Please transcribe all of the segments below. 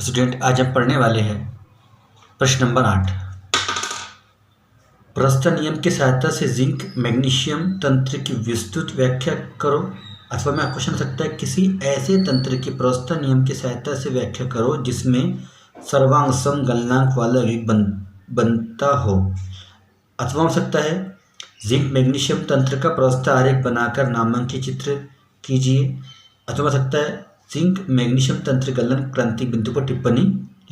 Student, आज हम पढ़ने वाले हैं प्रश्न नंबर 8। प्रस्थ नियम की सहायता से जिंक मैग्नीशियम तंत्र की विस्तृत व्याख्या करो। अथवा मैं क्वेश्चन हो सकता है किसी ऐसे तंत्र की प्रस्थ नियम की सहायता से व्याख्या करो जिसमें सर्वांग सम गलनांक वाला यौगिक बनता हो। अथवा हो सकता है जिंक मैग्नीशियम तंत्र का प्रस्थ आरेख बनाकर नामांकित चित्र कीजिए। अथवा हो सकता है जिंक मैग्नीशियम तंत्र गलन क्रांति बिंदु पर टिप्पणी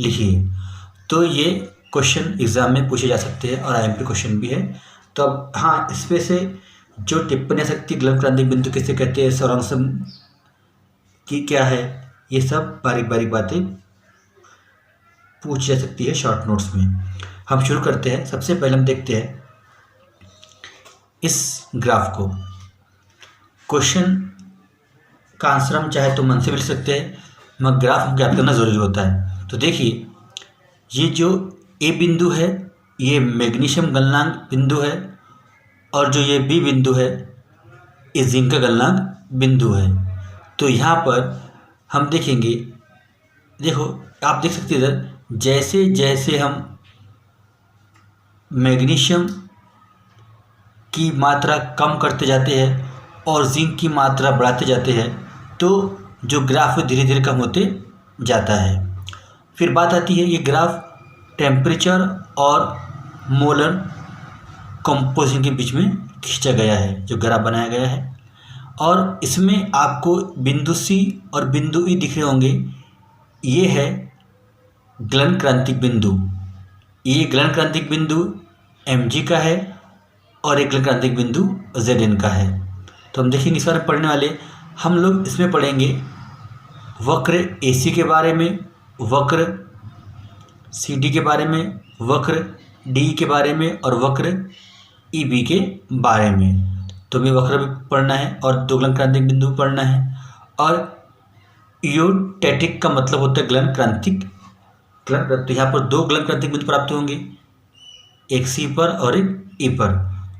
लिखिए। तो ये क्वेश्चन एग्जाम में पूछे जा सकते हैं और आईएमपी क्वेश्चन भी है। तो अब हाँ, इसमें से जो टिप्पणी आ सकती है गलन क्रांति बिंदु किसे कहते हैं, सौरांशम की क्या है, ये सब बारीक बारीक बातें पूछी जा सकती है शॉर्ट नोट्स में। हम शुरू करते हैं। सबसे पहले हम देखते हैं इस ग्राफ को। क्वेश्चन का आंसर हम चाहे तो मन से भी लिख सकते हैं, मगर ग्राफ ज्ञात करना जरूरी होता है। तो देखिए, ये जो ए बिंदु है ये मैग्नीशियम गलनांक बिंदु है, और जो ये बी बिंदु है ये जिंक का गलनांक बिंदु है। तो यहाँ पर हम देखेंगे, देखो आप देख सकते हैं इधर, जैसे जैसे हम मैग्नीशियम की मात्रा कम करते जाते हैं और जिंक की मात्रा बढ़ाते जाते हैं, तो जो ग्राफ धीरे धीरे कम होते जाता है। फिर बात आती है, ये ग्राफ टेम्परेचर और मोलर कंपोजिशन के बीच में खींचा गया है, जो ग्राफ बनाया गया है। और इसमें आपको बिंदु सी और बिंदु ई दिख रहे होंगे। ये है गलन क्रांतिक बिंदु। ये गलन क्रांतिक बिंदु Mg का है और एक गलन क्रांतिक बिंदु Zn का है। तो हम देखेंगे इस बारे में पढ़ने वाले हम लोग इसमें पढ़ेंगे वक्र AC के बारे में, वक्र CD के बारे में, वक्र DE के बारे में और वक्र EB के बारे में। तो हमें वक्र भी पढ़ना है और दो गलन क्रांतिक बिंदु पढ़ना है। और इयोटैटिक का मतलब होता है गलन क्रांतिक। तो यहाँ पर दो गलन क्रांतिक बिंदु प्राप्त होंगे, एक C पर और एक E पर।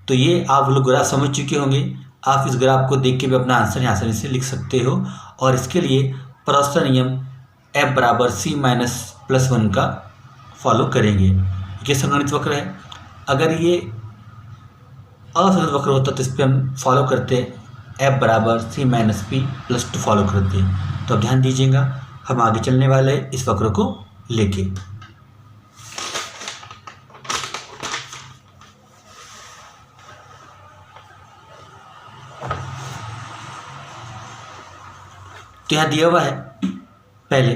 तो ये आप लोग ग्राफ समझ चुके होंगे। आप इस ग्राफ को देख के भी अपना आंसर यहाँ आसानी से लिख सकते हो। और इसके लिए प्रस्थ नियम F बराबर C-+1 का फॉलो करेंगे। ये संगणित वक्र है। अगर ये असंगणित वक्र होता तो इस पर हम फॉलो करते F बराबर C-P+2 फॉलो करते हैं। तो अब ध्यान दीजिएगा, हम आगे चलने वाले इस वक्र को लेके। तो यहाँ दिया हुआ है, पहले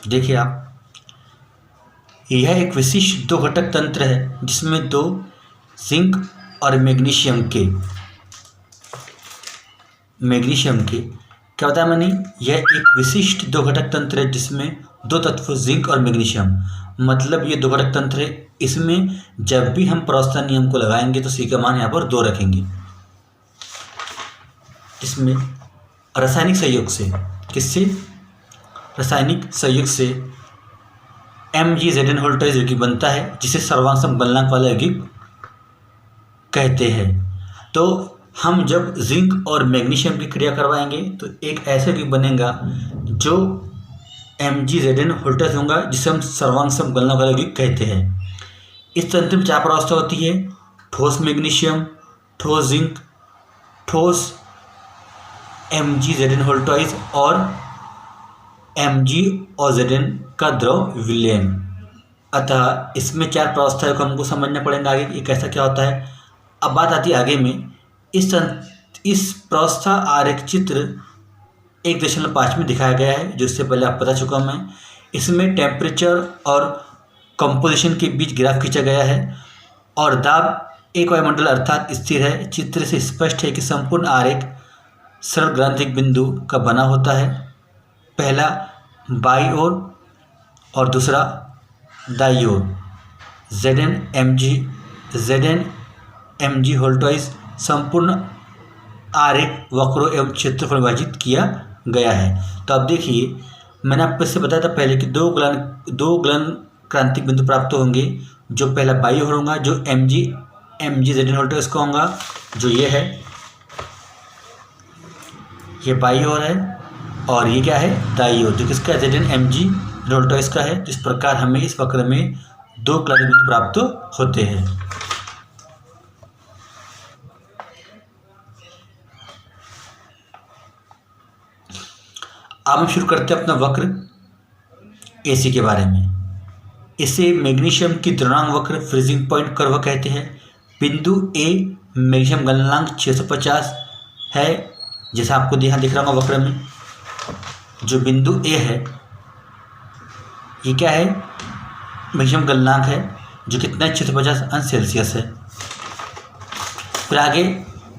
देखिए आप, यह एक विशिष्ट दो घटक तंत्र है जिसमें दो जिंक और मैग्नीशियम के क्या होता है मैंने, यह एक विशिष्ट दो घटक तंत्र है जिसमें दो तत्व जिंक और मैग्नीशियम, मतलब ये दो घटक तंत्र है। इसमें जब भी हम प्रस्थ नियम को लगाएंगे तो सी का मान यहाँ पर 2 रखेंगे। इसमें रासायनिक सहयोग से, किससे, रासायनिक सहयोग से MgZn वोल्टेज यौगिक बनता है जिसे सर्वांग सम गलनांक वाला यौगिक कहते हैं। तो हम जब जिंक और मैग्नीशियम की क्रिया करवाएंगे तो एक ऐसा यौगिक बनेगा जो MgZn वोल्टेज होगा जिसे हम सर्वांग सम गलनांक वाला यौगिक कहते हैं। इस तंत्र में 4 प्रावस्था होती है, ठोस मैग्नीशियम, ठोस जिंक, ठोस MgZn वोल्टेज और Mg और Zn का द्रव विलयन। अतः इसमें 4 प्रावस्थाओं को हमको समझना पड़ेगा आगे ये कैसा क्या होता है। अब बात आती है आगे में, इस प्रावस्था आरेख चित्र 1.5 में दिखाया गया है, जो इससे पहले आप बता चुका मैं। इसमें टेम्परेचर और कंपोजिशन के बीच ग्राफ खींचा गया है और दाब एक वायुमंडल अर्थात स्थिर है। चित्र से स्पष्ट है कि संपूर्ण आरेख सरल ग्रांथिक बिंदु का बना होता है, पहला बाई ओर और दूसरा दाई ओर। Zn Mg वोल्टेज संपूर्ण आरेख वक्रों एवं क्षेत्रफल विभाजित किया गया है। तो अब देखिए, मैंने आपको इससे बताया था पहले कि दो गलन क्रांतिक बिंदु प्राप्त होंगे, जो पहला बाई ओर होगा जो MgZn वोल्टेज का होगा, जो ये है, ये बाई ओर है और ये क्या है दाईं ओर, जो किसका है जेड एन एम जी रोल्टॉइस का है। इस प्रकार हमें इस वक्र में दो क्लादिक बिंदु प्राप्त होते हैं। अब हम शुरू करते हैं अपना वक्र एसी के बारे में। इसे मैग्नीशियम की द्रव्यमान वक्र फ्रीजिंग पॉइंट कर्व कहते हैं। बिंदु ए मैग्नीशियम गलनांक 650 है, जैसा आपको यहाँ दिख रहा होगा वक्र में। जो बिंदु ए है ये क्या है, मैग्नीशियम गलनांक है, जो कितना है 650 अंश सेल्सियस है। फिर आगे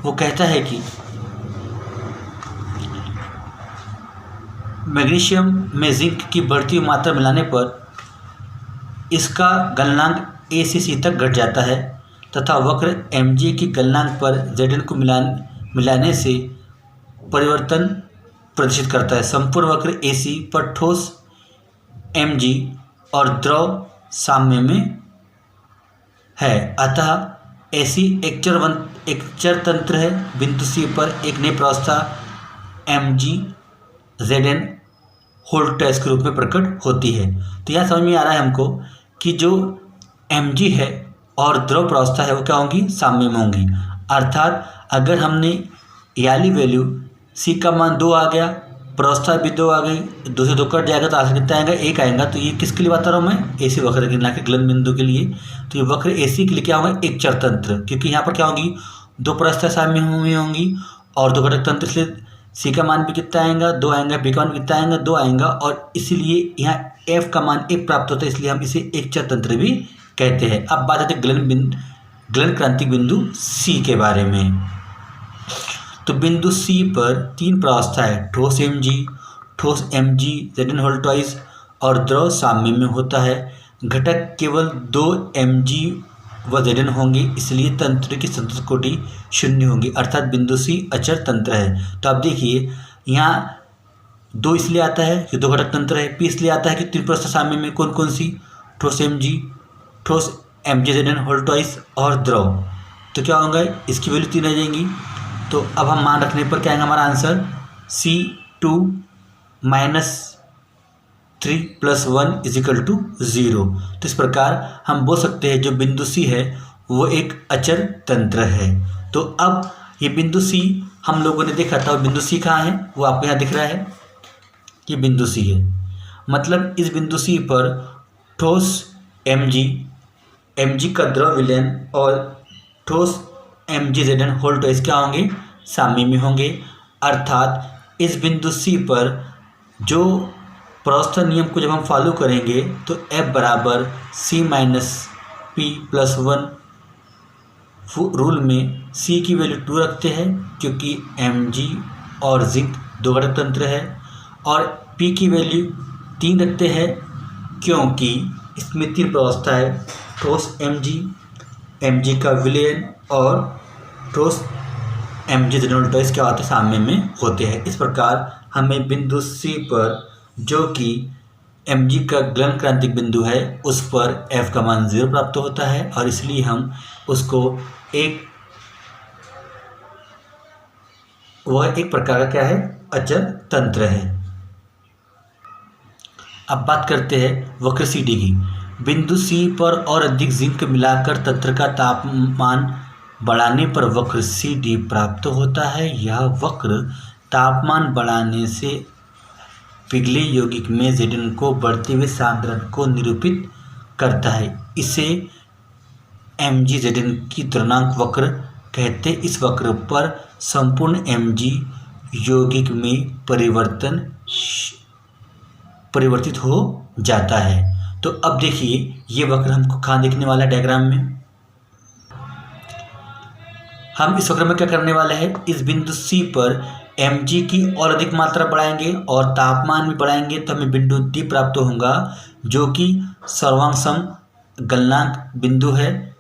वो कहता है कि मैग्नीशियम में जिंक की बढ़ती हुई मात्रा मिलाने पर इसका गलनांक ए से सी तक घट जाता है तथा वक्र एम जी की गलनांक पर जेड को मिलाने से परिवर्तन प्रदर्शित करता है। संपूर्ण वक्र ए सी पर ठोस एम जी और द्रव साम्य में है, अतः ऐसी एक चर तंत्र है। बिंदु सी पर एक नई प्रावस्था M G Z N hold test के रूप में प्रकट होती है। तो यहाँ समझ में आ रहा है हमको कि जो एम जी है और द्रव प्रावस्था है वो क्या होंगी, साम्य में होंगी। अर्थात अगर हमने याली वैल्यू सी का मान 2 आ गया, प्रावस्था भी 2 आ गई, 2 से 2 कट जाएगा तो आंसर कितना आएगा, 1 आएगा। तो ये किसके लिए बता रहा हूँ मैं, एसी वक्र के, ना कि गलन बिंदु के लिए। तो ये वक्र एसी के लिए क्या होगा, एक चर तंत्र, क्योंकि यहाँ पर क्या होगी, 2 प्रावस्था साम्य हुई होंगी और 2 घटक तंत्र, इसलिए सी का मान भी कितना आएगा, 2 आएगा, बी का मान कितना आएगा, 2 आएगा, और इसीलिए यहाँ एफ का मान 1 प्राप्त होता है, इसलिए हम इसे एक चर तंत्र भी कहते हैं। अब बात आती है गलन क्रांतिक बिंदु सी के बारे में। तो बिंदु सी पर 3 प्रावस्था है, ठोस M G Z N whole twice और द्रव साम्य में होता है। घटक केवल 2 एम जी व जेड एन होंगे, इसलिए तंत्र की संतुष्ट कोटि 0 होगी, अर्थात बिंदु सी अचर तंत्र है। तो आप देखिए यहाँ 2 इसलिए आता है कि 2 घटक तंत्र है, पी इसलिए आता है कि 3 प्रावस्था साम्य में कौन कौन सी, ठोस M G Z N whole twice और द्रव। तो क्या होगा, इसकी वैल्यू 3 आ जाएंगी। तो अब हम मान रखने पर क्या आएगा हमारा आंसर, C2 - 3 + 1 = 0। तो इस प्रकार हम बोल सकते हैं जो बिंदु सी है वो एक अचर तंत्र है। तो अब ये बिंदु सी हम लोगों ने देखा था, बिंदु सी कहाँ है, वो आपको यहाँ दिख रहा है, ये बिंदु सी है। मतलब इस बिंदु सी पर ठोस एम जी का द्रव विलयन और ठोस M G Z N whole twice क्या होंगे, साम्य में होंगे। अर्थात इस बिंदु सी पर जो प्रावस्था नियम को जब हम फॉलो करेंगे तो F बराबर C - P + 1 रूल में C की वैल्यू 2 रखते हैं, क्योंकि Mg और जिंक 2 घटक तंत्र है, और P की वैल्यू 3 रखते हैं, क्योंकि इसमें 3 प्रावस्था है, ठोस Mg का विलयन और ठोस Mg Z N whole twice क्या होते हैं, साम्य में होते हैं। इस प्रकार हमें बिंदु C पर जो कि Mg का गलन क्रांतिक बिंदु है उस पर F का मान 0 प्राप्त होता है, और इसलिए हम उसको वह एक प्रकार का क्या है, अचर तंत्र है। अब बात करते हैं वक्र सी डी की। बिंदु सी पर और अधिक जिंक मिलाकर तंत्र का तापमान बढ़ाने पर वक्र सी डी प्राप्त होता है। यह वक्र तापमान बढ़ाने से पिघले यौगिक में जेड को बढ़ते हुए सांद्रण को निरूपित करता है। इसे Mg जेड की द्रव्यमानक वक्र कहते। इस वक्र पर संपूर्ण Mg यौगिक में परिवर्तित हो जाता है। तो अब देखिए ये वक्र हमको कहाँ देखने वाला है, डायग्राम में। हम इस वक्र में क्या करने वाले हैं, इस बिंदु C पर Mg की और अधिक मात्रा बढ़ाएंगे और तापमान भी बढ़ाएंगे, तो हमें बिंदु D प्राप्त होगा, जो कि सर्वांगसम गलनांक बिंदु है।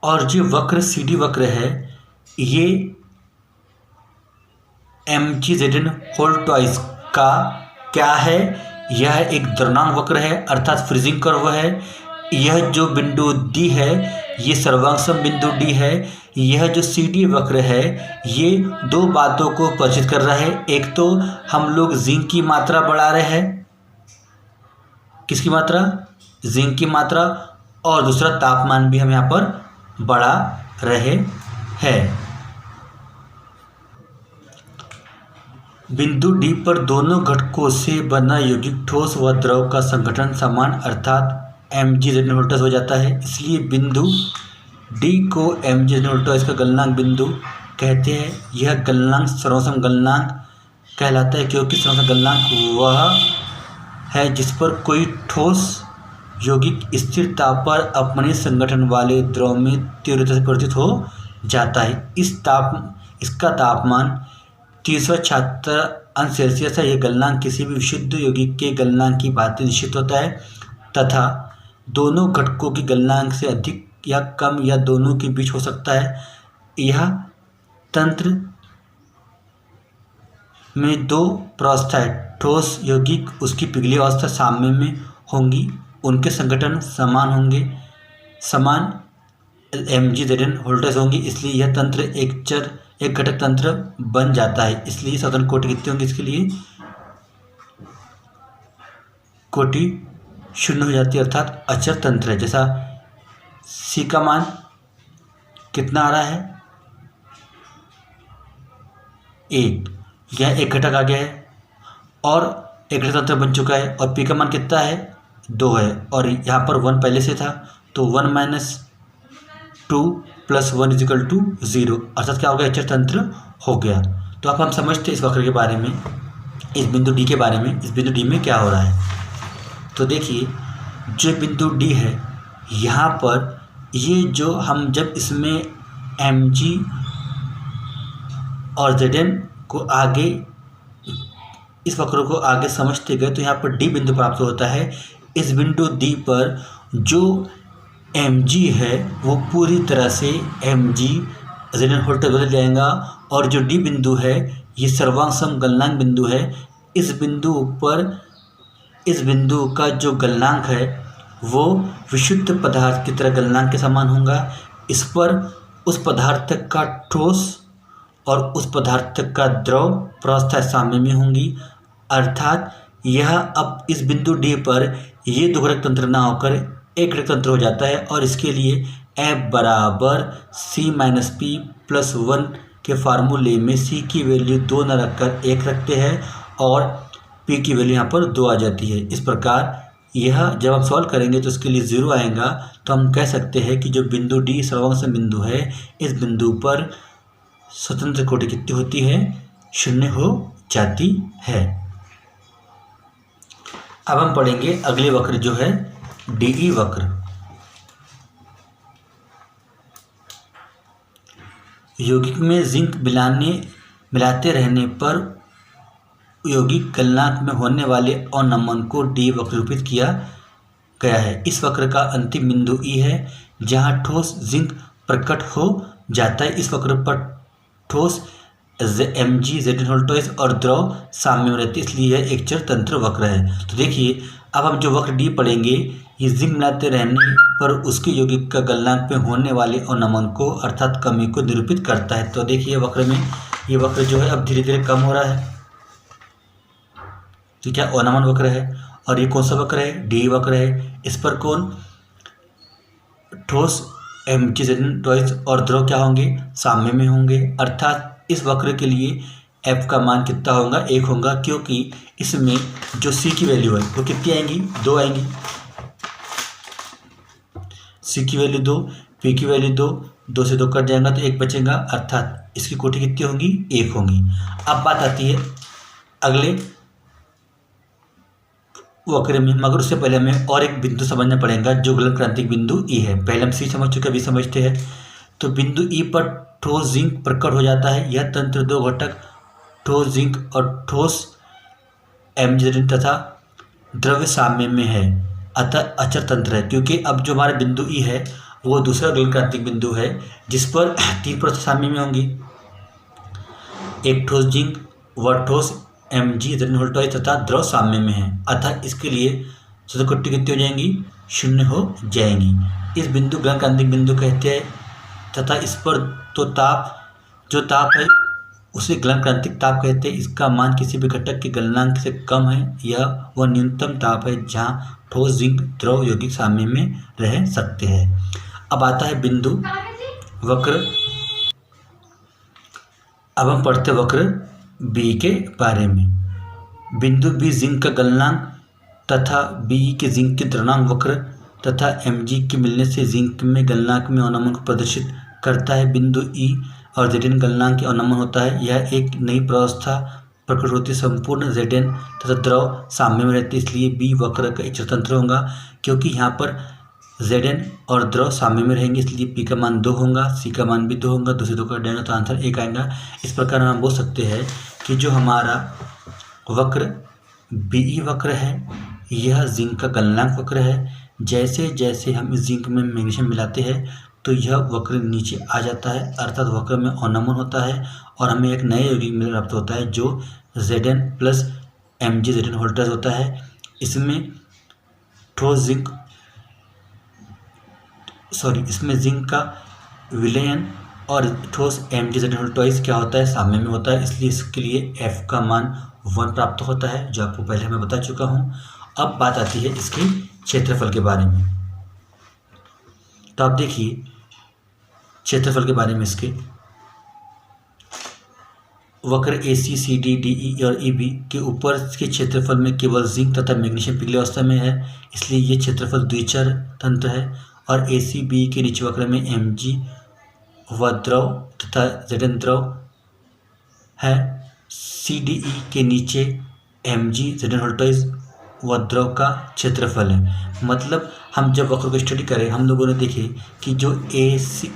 और जो वक्र CD वक्र है ये Mg जेड होल ट्वाइस का क्या है, यह एक द्रव्यमानक वक्र है, अर्थात फ्रीजिंग कर्व है। यह जो बिंदु D है ये सर्वांगसम बिंदु D है, यह जो CD वक्र है ये दो बातों को परिचित कर रहा है। एक तो हम लोग जिंक की मात्रा बढ़ा रहे हैं, किसकी मात्रा, जिंक की मात्रा, और दूसरा तापमान भी हम यहाँ पर बढ़ा रहे हैं। बिंदु D पर दोनों घटकों से बना यौगिक ठोस व द्रव का संगठन समान अर्थात mg/V हो जाता है। इसलिए बिंदु D को mg/V का गलनांक बिंदु कहते हैं। यह गलनांक सर्वसम गलनांक कहलाता है क्योंकि सर्वसम गलनांक वह है जिस पर कोई ठोस यौगिक स्थिर ताप पर अपने संगठन वाले द्रव में तीव्रता से परिवर्तित हो जाता है। इसका तापमान 376°C है। यह गलनांक किसी भी विशुद्ध यौगिक के गलनांक की भांति निश्चित होता है तथा दोनों घटकों के गलनांक से अधिक या कम या दोनों के बीच हो सकता है। यह तंत्र में दो प्रावस्था है, ठोस यौगिक उसकी पिघली अवस्था साम्य में होंगी, उनके संगठन समान होंगे, समान mg/V होंगी, इसलिए यह तंत्र एक घटक तंत्र बन जाता है। इसलिए स्वतंत्र कोटि कितनी होंगी, इसके लिए कोटि 0 हो जाती है अर्थात अचर तंत्र है। जैसा C का मान कितना आ रहा है 1, यह एक घटक आ गया है और एक घटक तंत्र बन चुका है, और P का मान कितना है 2 है, और यहाँ पर 1 पहले से था तो 1 - 2 + 1 = 0 अर्थात क्या हो गया, अचर तंत्र हो गया। तो अब हम समझते हैं इस वक्र के बारे में, इस बिंदु D के बारे में, इस बिंदु D में क्या हो रहा है। तो देखिए जो बिंदु D है यहाँ पर ये जो हम जब इसमें mg और Zn को आगे इस वक्र को आगे समझते गए तो यहाँ पर D बिंदु प्राप्त होता है। इस बिंदु D पर जो mg है वो पूरी तरह से mg/V बदल जाएगा, और जो D बिंदु है ये सर्वांगसम गलनांक बिंदु है। इस बिंदु पर इस बिंदु का जो गलनांक है वो विशुद्ध पदार्थ की तरह गलनांक के समान होगा। इस पर उस पदार्थ का ठोस और उस पदार्थ का द्रव प्रावस्था साम्य में होंगी, अर्थात यह अब इस बिंदु D पर ये दो घटक तंत्र ना होकर एक घटक तंत्र हो जाता है, और इसके लिए F = C - P + 1 के फार्मूले में C की वैल्यू 2 न रखकर 1 रखते हैं और P की वैल्यू यहाँ पर 2 आ जाती है। इस प्रकार यह जब हम सॉल्व करेंगे तो इसके लिए 0 आएगा, तो हम कह सकते हैं कि जो बिंदु D सर्वांगसम बिंदु है, इस बिंदु पर स्वतंत्र कोटि कितनी होती है, 0 हो जाती है। अब हम पढ़ेंगे अगले वक्र जो है DE वक्र। यौगिक में जिंक मिलाते रहने पर यौगिक गलनांक में होने वाले अवनमन को D वक्र रूपित किया गया है। इस वक्र का अंतिम बिंदु E है जहाँ ठोस जिंक प्रकट हो जाता है। इस वक्र पर ठोस mg/V और द्रव साम्य में रहती है, इसलिए यह एक चर तंत्र वक्र है। तो देखिए अब हम जो वक्र D पढ़ेंगे ये जिंक मिलाते रहने पर उसके यौगिक का गलनांक में होने वाले अवनमन को अर्थात कमी को निरूपित करता है। तो देखिए वक्र में ये वक्र जो है अब धीरे धीरे कम हो रहा है, तो क्या अवनमन वक्र है, और ये कौन सा वक्र है, DE वक्र है। इस पर कौन ठोस mg/V और द्रव क्या होंगे, साम्य में होंगे, अर्थात इस वक्र के लिए F का मान कितना होगा, 1 होगा, क्योंकि इसमें जो C की वैल्यू है वो कितनी आएंगी, 2 आएंगी। C की वैल्यू 2, P की वैल्यू 2, 2 से 2 कट जाएगा तो 1 बचेगा, अर्थात इसकी कोटि कितनी होंगी, 1 होंगी। अब बात आती है अगले वक्र में, मगर उससे पहले हमें और एक बिंदु समझना पड़ेगा जो गलन क्रांतिक बिंदु E है। पहले हम C समझ चुके, अभी समझते हैं। तो बिंदु E पर ठोस जिंक प्रकट हो जाता है। यह तंत्र दो घटक ठोस जिंक और ठोस mg तथा द्रव्य साम्य में है, अतः अचर तंत्र है। क्योंकि अब जो हमारा बिंदु E है वो दूसरा गलन क्रांतिक बिंदु है जिस पर 3 परत साम्य में होंगी, एक ठोस जिंक व ठोस mg/V तथा द्रव साम्य में है, अतः इसके लिए स्वतंत्र कोटि कितनी हो जाएंगी, 0 हो जाएंगी। इस बिंदु गलन क्रांतिक बिंदु कहते हैं तथा इस पर तो जो ताप है उसे गलन क्रांतिक ताप कहते हैं। इसका मान किसी भी घटक के गलनांक से कम है। यह वह न्यूनतम ताप है जहाँ ठोस जिंक द्रव यौगिक साम्य में रह सकते हैं। अब आता है बिंदु वक्र। अब हम पढ़ते वक्र बी के बारे में। बिंदु बी जिंक का गलनांक तथा बी के जिंक के द्रवणांक वक्र तथा Mg के मिलने से जिंक में गलनांक में अवनमन को प्रदर्शित करता है। बिंदु ई और Zn गलनांक के अवनमन होता है। यह एक नई प्रावस्था प्रकट होती है। संपूर्ण Zn तथा द्रव साम्य में रहते, इसलिए बी वक्र का एक स्वतंत्र होगा। क्योंकि यहाँ पर Zn और द्रव साम्य में रहेंगे, इसलिए P का मान 2 होगा, C का मान भी 2 होगा। 2 से 2 काट देंगे तो आंसर 1 आएगा। इस प्रकार हम बोल सकते हैं कि जो हमारा वक्र BE वक्र है यह जिंक का गलनांक वक्र है। जैसे जैसे हम इस जिंक में मैग्नीशियम मिलाते हैं तो यह वक्र नीचे आ जाता है, अर्थात वक्र में अवनमन होता है और हमें एक नए यौगिक में प्राप्त होता है जो Zn प्लस Mg Zn होल्टर्स होता है। इसमें जिंक का विलयन और ठोस Mg Zn होल्टर्स क्या होता है, साम्य में होता है, इसलिए इसके लिए F का मान 1 प्राप्त होता है, जो आपको पहले मैं बता चुका हूँ। अब बात आती है इसके क्षेत्रफल के बारे में। तो आप देखिए क्षेत्रफल के बारे में इसके वक्र AC CD DE और EB के ऊपर के क्षेत्रफल में केवल जिंक तथा मैग्नीशियम पिघले अवस्था में है, इसलिए ये क्षेत्रफल द्विचर तंत्र है। और ACB के नीचे वक्र में Mg व द्रव तथा Zn द्रव है। CDE के नीचे Mg Zn होल्टर्स व द्रव का क्षेत्रफल है। मतलब हम जब वक्र को स्टडी करें हम लोगों ने देखे कि जो AC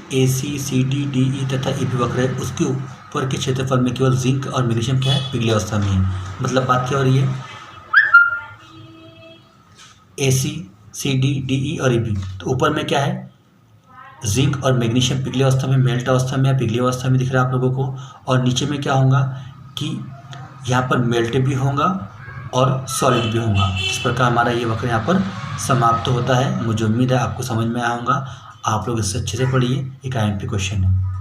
CD DE तथा EB वक्र है उसके ऊपर के क्षेत्रफल में केवल जिंक और मैग्नीशियम क्या है, पिघले अवस्था में है। मतलब बात क्या हो रही है, AC CD DE और EB, तो ऊपर में क्या है, जिंक और मैग्नीशियम पिघले अवस्था में, मेल्ट अवस्था में या पिघली अवस्था में दिख रहा है आप लोगों को। और नीचे में क्या होगा कि यहाँ पर मेल्ट भी होगा और सॉलिड भी होगा। इस प्रकार हमारा ये वक्र यहाँ पर समाप्त होता है। मुझे उम्मीद है आपको समझ में आया होगा। आप लोग इससे अच्छे से पढ़िए, एक IMP क्वेश्चन है।